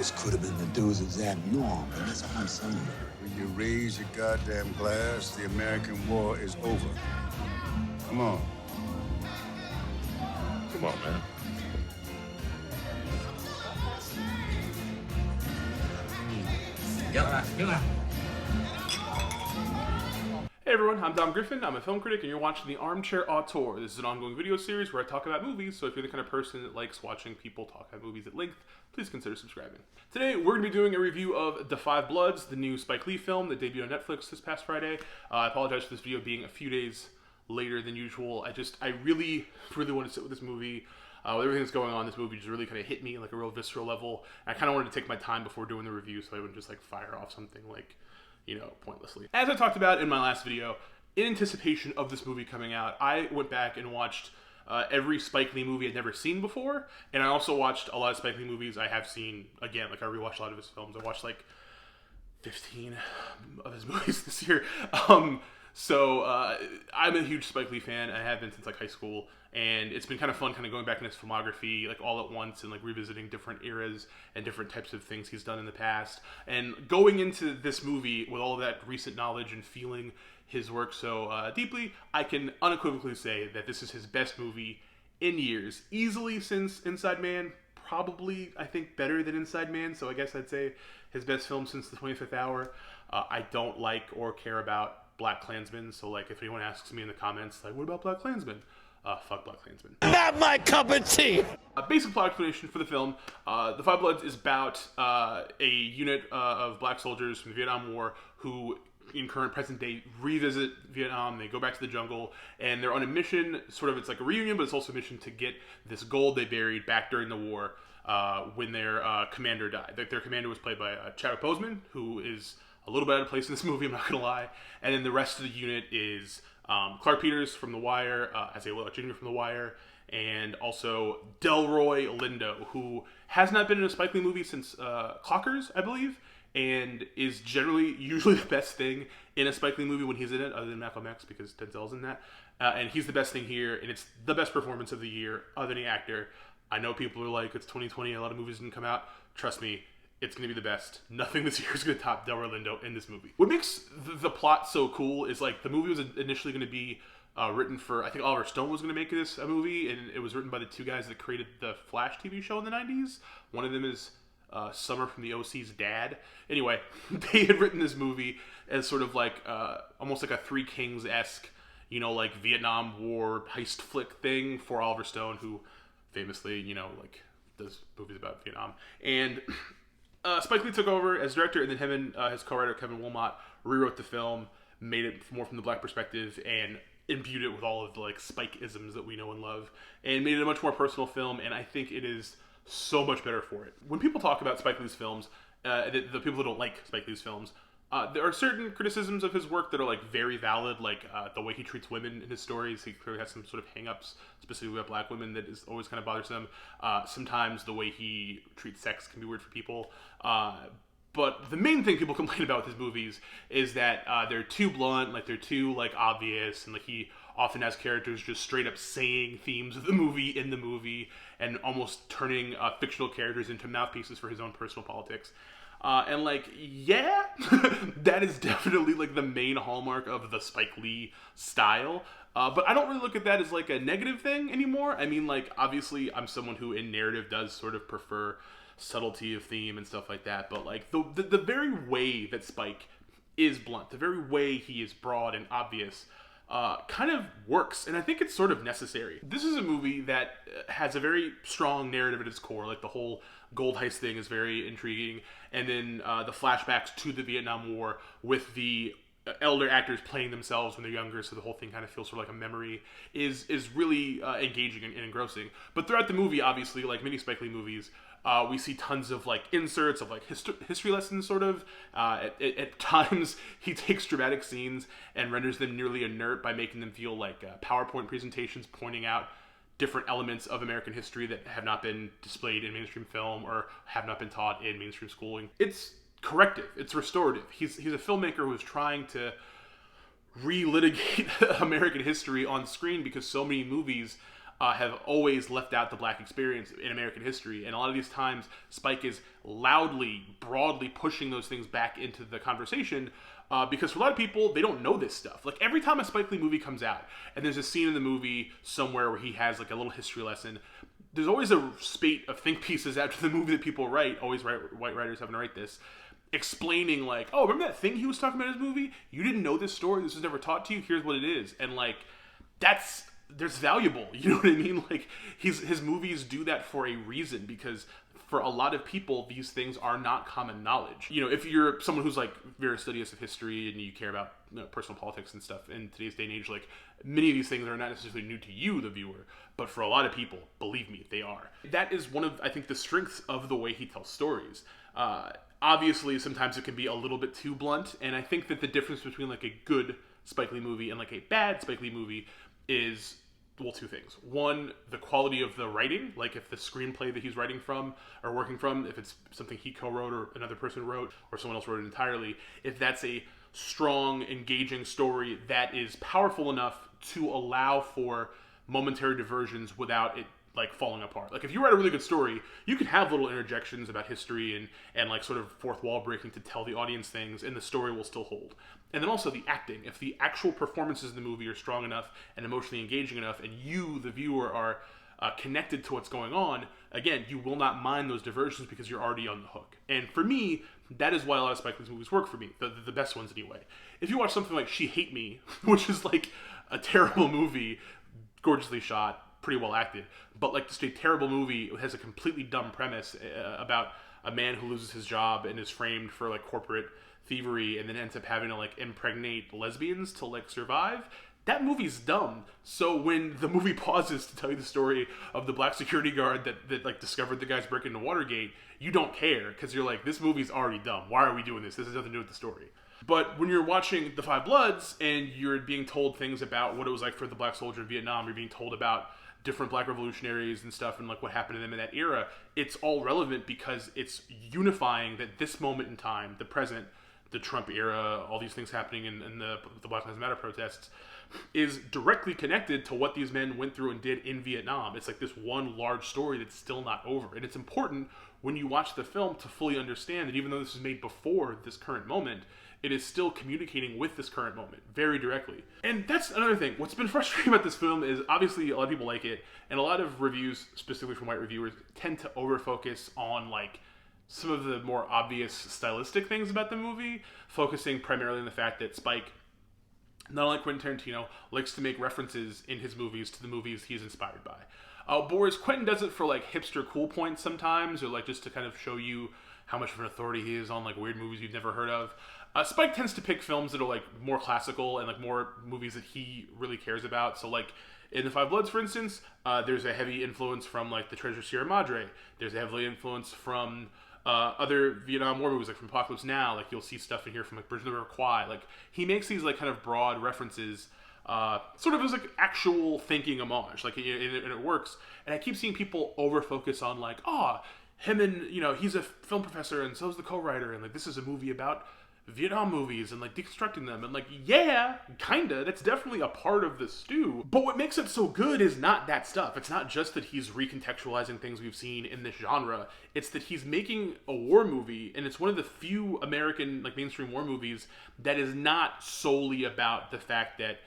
breakfast could have been the dudes is abnormal, and that's all I'm saying. Will you raise your goddamn glass? The American war is over. Come on. Come on, man. Hey everyone, I'm Dom Griffin, I'm a film critic, and you're watching the Armchair Auteur. This is an ongoing video series where I talk about movies, so if you're the kind of person that likes watching people talk about movies at length, please consider subscribing. Today, we're going to be doing a review of Da 5 Bloods, the new Spike Lee film that debuted on Netflix this past Friday. I apologize for this video being a few days later than usual. I really want to sit with this movie. With everything that's going on, this movie just really kind of hit me like a real visceral level. I kind of wanted to take my time before doing the review so I wouldn't just like fire off something like, you know, pointlessly. As I talked about in my last video, in anticipation of this movie coming out, I went back and watched every Spike Lee movie I'd never seen before, and I also watched a lot of Spike Lee movies I have seen again. Like I rewatched a lot of his films. I watched like 15 of his movies this year. So I'm a huge Spike Lee fan. I have been since like high school, and it's been kind of fun kind of going back in his filmography like all at once and like revisiting different eras and different types of things he's done in the past. And going into this movie with all of that recent knowledge and feeling his work so deeply, I can unequivocally say that this is his best movie in years. Easily since Inside Man, probably I think better than Inside Man, so I guess I'd say his best film since The 25th Hour. I don't like or care about BlackKklansman, so like if anyone asks me in the comments like what about BlackKklansman, fuck BlackKklansman. Not my cup of tea. A basic plot explanation for the film: The 5 Bloods is about a unit of black soldiers from the Vietnam War who, in current present day, revisit Vietnam. They go back to the jungle, and they're on a mission. Sort of, it's like a reunion, but it's also a mission to get this gold they buried back during the war when their commander died. Their commander was played by Chadwick Boseman, who is a little bit out of place in this movie, I'm not gonna lie. And then the rest of the unit is Clark Peters from The Wire, Isaiah Willett Jr. from The Wire, and also Delroy Lindo, who has not been in a Spike Lee movie since Clockers, I believe, and is generally usually the best thing in a Spike Lee movie when he's in it, other than Malcolm X, because Denzel's in that. And he's the best thing here, and it's the best performance of the year of any actor. I know people are like, it's 2020, a lot of movies didn't come out. Trust me, it's going to be the best. Nothing this year is going to top Delroy Lindo in this movie. What makes the plot so cool is like the movie was initially going to be written for, I think Oliver Stone was going to make this a movie, and it was written by the two guys that created the Flash TV show in the 90s. One of them is Summer from the OC's dad. Anyway, they had written this movie as sort of like almost like a Three Kings-esque, you know, like Vietnam War heist flick thing for Oliver Stone, who famously, you know, like does movies about Vietnam. And Spike Lee took over as director, and then him and his co-writer Kevin Wilmot rewrote the film, made it more from the black perspective, and imbued it with all of the like Spike-isms that we know and love, and made it a much more personal film. And I think it is so much better for it. When people talk about Spike Lee's films, the people who don't like Spike Lee's films, there are certain criticisms of his work that are like very valid, like the way he treats women in his stories. He clearly has some sort of hang-ups, specifically about black women, that is always kind of bothersome. Sometimes the way he treats sex can be weird for people. But the main thing people complain about with his movies is that they're too blunt, like they're too like obvious, and like he often has characters just straight up saying themes of the movie in the movie and almost turning fictional characters into mouthpieces for his own personal politics. And like, yeah, that is definitely like the main hallmark of the Spike Lee style. But I don't really look at that as like a negative thing anymore. I mean, like, obviously I'm someone who in narrative does sort of prefer subtlety of theme and stuff like that. But like the very way that Spike is blunt, the very way he is broad and obvious, kind of works, and I think it's sort of necessary. This is a movie that has a very strong narrative at its core. Like the whole gold heist thing is very intriguing, and then the flashbacks to the Vietnam War with the elder actors playing themselves when they're younger, so the whole thing kind of feels sort of like a memory, is really engaging and engrossing. But throughout the movie, obviously, like many Spike Lee movies, we see tons of like inserts of like history lessons, sort of. At times, he takes dramatic scenes and renders them nearly inert by making them feel like PowerPoint presentations pointing out different elements of American history that have not been displayed in mainstream film or have not been taught in mainstream schooling. It's corrective. It's restorative. He's a filmmaker who is trying to relitigate American history on screen, because so many movies have always left out the black experience in American history. And a lot of these times, Spike is loudly, broadly pushing those things back into the conversation because for a lot of people, they don't know this stuff. Like, every time a Spike Lee movie comes out, and there's a scene in the movie somewhere where he has, like, a little history lesson, there's always a spate of think pieces after the movie that people write, always white writers having to write this, explaining, like, oh, remember that thing he was talking about in his movie? You didn't know this story? This was never taught to you? Here's what it is. And, like, there's valuable, you know what I mean? Like, his movies do that for a reason, because for a lot of people, these things are not common knowledge. You know, if you're someone who's, like, very studious of history and you care about, you know, personal politics and stuff in today's day and age, like, many of these things are not necessarily new to you, the viewer, but for a lot of people, believe me, they are. That is one of, I think, the strengths of the way he tells stories. Obviously, sometimes it can be a little bit too blunt, and I think that the difference between, like, a good Spike Lee movie and, like, a bad Spike Lee movie is, well, two things. One, the quality of the writing, like if the screenplay that he's writing from or working from, if it's something he co-wrote or another person wrote or someone else wrote it entirely, if that's a strong, engaging story that is powerful enough to allow for momentary diversions without it, like, falling apart. Like, if you write a really good story, you can have little interjections about history and like sort of fourth wall breaking to tell the audience things, and the story will still hold. And then also the acting. If the actual performances in the movie are strong enough and emotionally engaging enough, and you, the viewer, are connected to what's going on, again, you will not mind those diversions because you're already on the hook. And for me, that is why a lot of Spike Lee's movies work for me, the best ones anyway. If you watch something like She Hate Me, which is like a terrible movie, gorgeously shot, pretty well acted, but like just a terrible movie, it has a completely dumb premise about a man who loses his job and is framed for like corporate thievery and then ends up having to like impregnate lesbians to like survive. That movie's dumb. So when the movie pauses to tell you the story of the black security guard that like discovered the guys breaking into Watergate, you don't care because you're like, this movie's already dumb. Why are we doing this? This has nothing to do with the story. But when you're watching The Five Bloods and you're being told things about what it was like for the black soldier in Vietnam, you're being told about different black revolutionaries and stuff and like what happened to them in that era, it's all relevant because it's unifying that this moment in time, the present, the Trump era, all these things happening in the Black Lives Matter protests, is directly connected to what these men went through and did in Vietnam. It's like this one large story that's still not over. And it's important when you watch the film to fully understand that even though this was made before this current moment, it is still communicating with this current moment very directly. And that's another thing. What's been frustrating about this film is obviously a lot of people like it, and a lot of reviews, specifically from white reviewers, tend to overfocus on like some of the more obvious stylistic things about the movie, focusing primarily on the fact that Spike, not unlike Quentin Tarantino, likes to make references in his movies to the movies he's inspired by. Whereas Quentin does it for like hipster cool points sometimes, or like just to kind of show you how much of an authority he is on like weird movies you've never heard of. Spike tends to pick films that are like more classical and like more movies that he really cares about. So like in The Five Bloods, for instance, there's a heavy influence from like The Treasure of Sierra Madre. There's a heavy influence from other Vietnam War movies, like from Apocalypse Now. Like you'll see stuff in here from like Bridge of the River Kwai. Like he makes these like kind of broad references, sort of as like actual thinking homage. Like and it works. And I keep seeing people over focus on like, him and he's a film professor and so's the co-writer, and like this is a movie about Vietnam movies and like deconstructing them, and like yeah, kinda, that's definitely a part of the stew. But what makes it so good is not that stuff. It's not just that he's recontextualizing things we've seen in this genre. It's that he's making a war movie, and it's one of the few American like mainstream war movies that is not solely about the fact that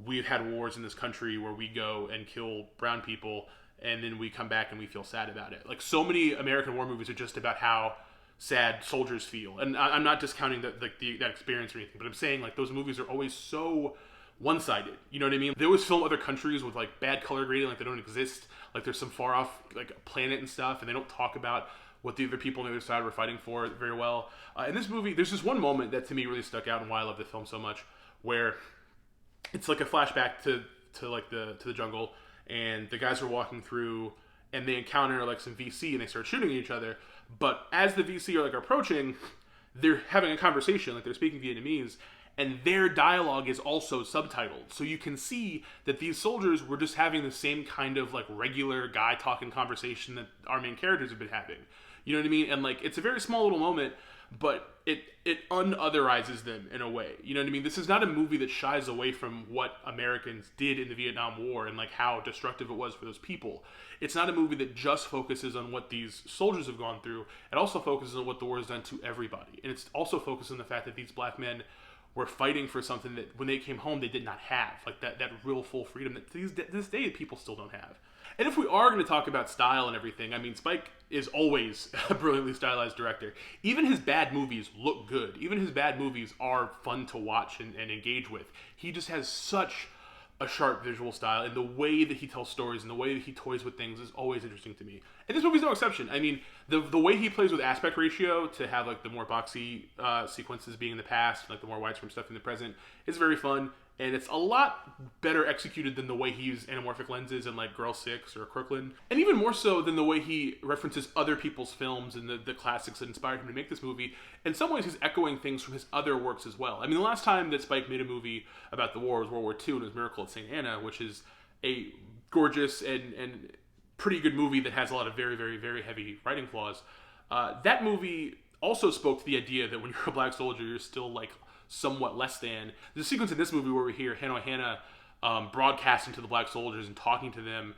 we've had wars in this country where we go and kill brown people and then we come back and we feel sad about it. Like so many American war movies are just about how sad soldiers feel, and I'm not discounting that experience or anything, but I'm saying like those movies are always so one-sided. You know what I mean? They always film other countries with like bad color grading, like they don't exist, like there's some far off like planet and stuff, and they don't talk about what the other people on the other side were fighting for very well. In this movie, there's this one moment that to me really stuck out and why I love the film so much, where it's like a flashback to the jungle, and the guys are walking through and they encounter like some VC and they start shooting at each other. But as the VC are like approaching, they're having a conversation, like they're speaking Vietnamese, and their dialogue is also subtitled. So you can see that these soldiers were just having the same kind of like regular guy talking conversation that our main characters have been having. You know what I mean? And like, it's a very small little moment, but it unotherizes them in a way. You know what I mean? This is not a movie that shies away from what Americans did in the Vietnam War and like how destructive it was for those people. It's not a movie that just focuses on what these soldiers have gone through. It also focuses on what the war has done to everybody. And it's also focused on the fact that these black men were fighting for something that when they came home they did not have. Like that real full freedom that to this day people still don't have. And if we are going to talk about style and everything, I mean, Spike is always a brilliantly stylized director. Even his bad movies look good. Even his bad movies are fun to watch and engage with. He just has such a sharp visual style, and the way that he tells stories and the way that he toys with things is always interesting to me. And this movie's no exception. I mean, the way he plays with aspect ratio to have like the more boxy sequences being in the past, like the more widescreen stuff in the present, is very fun. And it's a lot better executed than the way he uses anamorphic lenses in like Girl 6 or Crooklyn. And even more so than the way he references other people's films and the classics that inspired him to make this movie. In some ways, he's echoing things from his other works as well. I mean, the last time that Spike made a movie about the war was World War II and his Miracle at St. Anna, which is a gorgeous and pretty good movie that has a lot of very, very, very heavy writing flaws. That movie also spoke to the idea that when you're a black soldier, you're still like somewhat less than. There's a sequence in this movie where we hear Hanoi Hannah broadcasting to the black soldiers and talking to them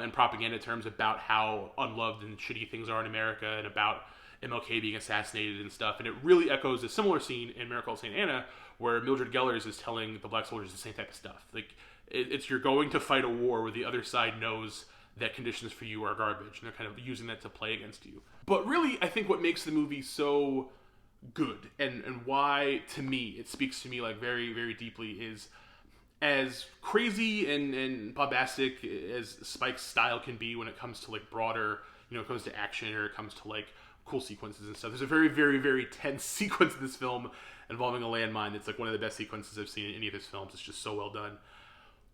in propaganda terms about how unloved and shitty things are in America and about MLK being assassinated and stuff. And it really echoes a similar scene in Miracle at St. Anna where Mildred Gellers is telling the black soldiers the same type of stuff. Like, it's you're going to fight a war where the other side knows that conditions for you are garbage, and they're kind of using that to play against you. But really, I think what makes the movie so good and why to me it speaks to me like very, very deeply is, as crazy and bombastic as Spike's style can be when it comes to like broader, you know, it comes to action or it comes to like cool sequences and stuff. There's a very, very, very tense sequence in this film involving a landmine that's like one of the best sequences I've seen in any of his films. It's just so well done.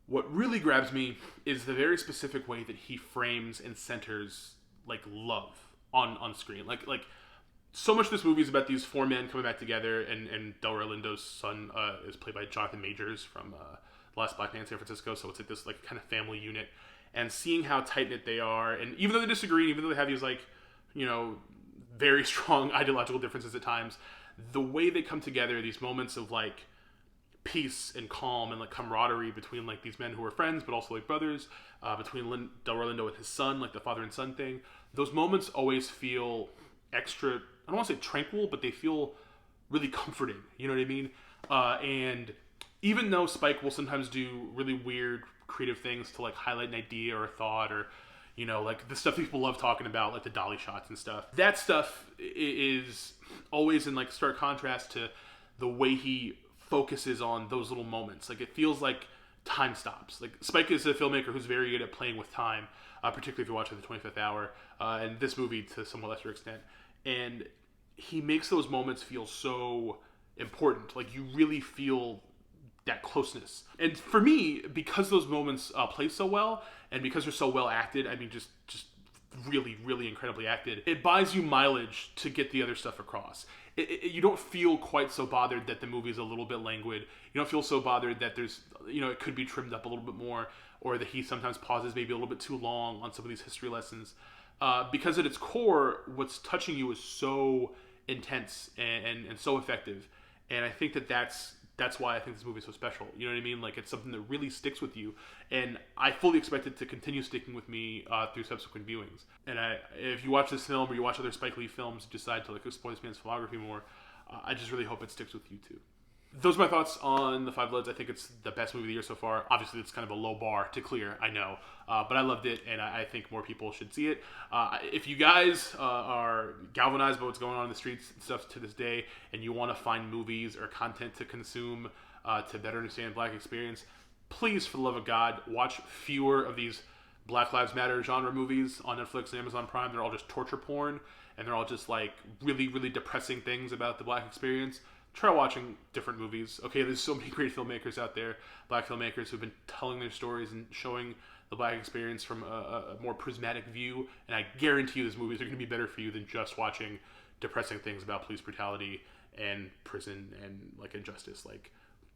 What really grabs me is the very specific way that he frames and centers like love on screen. Like so much of this movie is about these four men coming back together, and Delroy Lindo's son is played by Jonathan Majors from The Last Black Man in San Francisco, so it's like this like kind of family unit, and seeing how tight-knit they are, and even though they disagree, even though they have these like, you know, very strong ideological differences at times, the way they come together, these moments of like peace and calm and like camaraderie between like these men who are friends but also like brothers, between Delroy Lindo and his son, like the father and son thing, those moments always feel extra, I don't want to say tranquil, but they feel really comforting. You know what I mean? And even though Spike will sometimes do really weird, creative things to like highlight an idea or a thought, or, you know, like the stuff people love talking about, like the dolly shots and stuff, that stuff is always in like stark contrast to the way he focuses on those little moments. Like, it feels like time stops. Like, Spike is a filmmaker who's very good at playing with time, particularly if you're watching The 25th Hour, and this movie to a somewhat lesser extent. And he makes those moments feel so important. Like, you really feel that closeness. And for me, because those moments play so well, and because they're so well acted, I mean, just really, really incredibly acted, it buys you mileage to get the other stuff across. You don't feel quite so bothered that the movie is a little bit languid. You don't feel so bothered that there's, you know, it could be trimmed up a little bit more, or that he sometimes pauses maybe a little bit too long on some of these history lessons. Because at its core, what's touching you is so intense and so effective. And I think that's why I think this movie is so special. You know what I mean? Like, it's something that really sticks with you. And I fully expect it to continue sticking with me through subsequent viewings. And if you watch this film or you watch other Spike Lee films, decide to like explore this man's filmography more, I just really hope it sticks with you too. Those are my thoughts on The Five Bloods. I think it's the best movie of the year so far. Obviously, it's kind of a low bar to clear, I know. But I loved it, and I think more people should see it. If you guys are galvanized by what's going on in the streets and stuff to this day, and you want to find movies or content to consume to better understand Black experience, please, for the love of God, watch fewer of these Black Lives Matter genre movies on Netflix and Amazon Prime. They're all just torture porn, and they're all just like really, really depressing things about the Black experience. Try watching different movies. Okay, there's so many great filmmakers out there, Black filmmakers who've been telling their stories and showing the Black experience from a more prismatic view, and I guarantee you these movies are going to be better for you than just watching depressing things about police brutality and prison and like injustice. Like,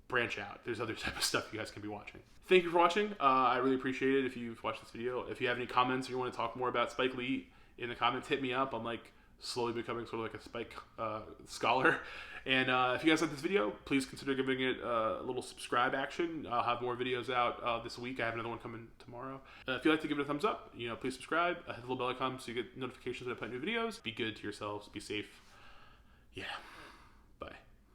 branch out. There's other type of stuff you guys can be watching. Thank you for watching. I really appreciate it if you've watched this video. If you have any comments or you want to talk more about Spike Lee in the comments, hit me up. I'm like slowly becoming sort of like a Spike scholar. And if you guys like this video, please consider giving it a little subscribe action. I'll have more videos out this week. I have another one coming tomorrow. If you'd like to give it a thumbs up, please subscribe. Hit the little bell icon so you get notifications when I put new videos. Be good to yourselves. Be safe. Yeah.